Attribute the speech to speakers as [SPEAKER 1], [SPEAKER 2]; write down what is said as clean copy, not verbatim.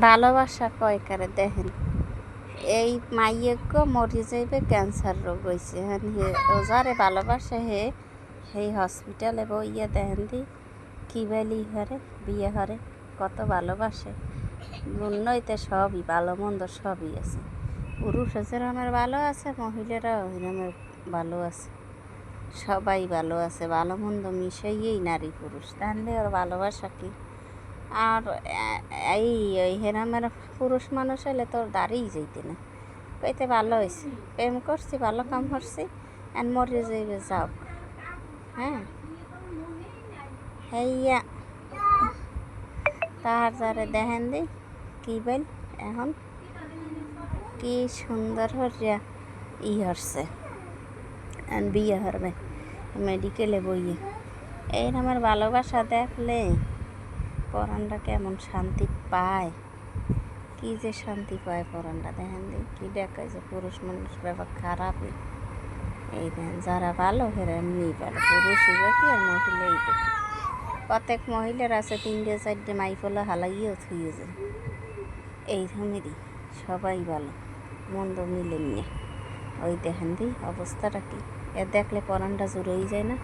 [SPEAKER 1] ভালোবাসা কয়কারে দেখেন এই মাইয়জ্ঞ মরি যাইবে ক্যান্সার রোগ হয়েছে হ্যাঁ ও যারে ভালোবাসে সেই হসপিটালে বইয়া দেখেন দি কি বেলি হরে বিয়ে হরে কত ভালোবাসে দুর্নইতে সবই ভালো মন্দ সবই আছে পুরুষ যেরমের ভালো আছে মহিলারাও ওইরমের ভালো আছে সবাই ভালো আছে ভালো মন্দ মিশাইয়েই নারী পুরুষ তাহলে ওর ভালোবাসা কি আর এই হেরামের পুরুষ মানুষ হলে তোর দাঁড়িয়ে যাইতে না কইতে ভালো হয়েছে প্রেম করছি ভালো কাম করছি আর মরে যাইবে যাও হ্যাঁ হেইয়া তাহার যারে দেখেন দি কি বল এখন কি সুন্দর হরিয়া হরছে বিয়ে হরবে মেডিকেলে বইয়ে এই আমার ভালোবাসা দেখলে পরানটা কেমন শান্তি পায় কি যে শান্তি পায় পরানটা দেখেন দি কি দেখায় যে পুরুষ মানুষ ব্যাপার খারাপই এই দেখেন যারা ভালো হেরা এমনি ভালো পুরুষ হইবে কি আর মহিলা হইবে প্রত্যেক মহিলার আছে 3টে 4টে মাইফলা হালাইয়েও থুয়ে যায় এই রকমেরই সবাই ভালো মন্দ মিলেন ওই দেখেন দি অবস্থাটা কি এ দেখলে পরানটা জুড়েই যায় না।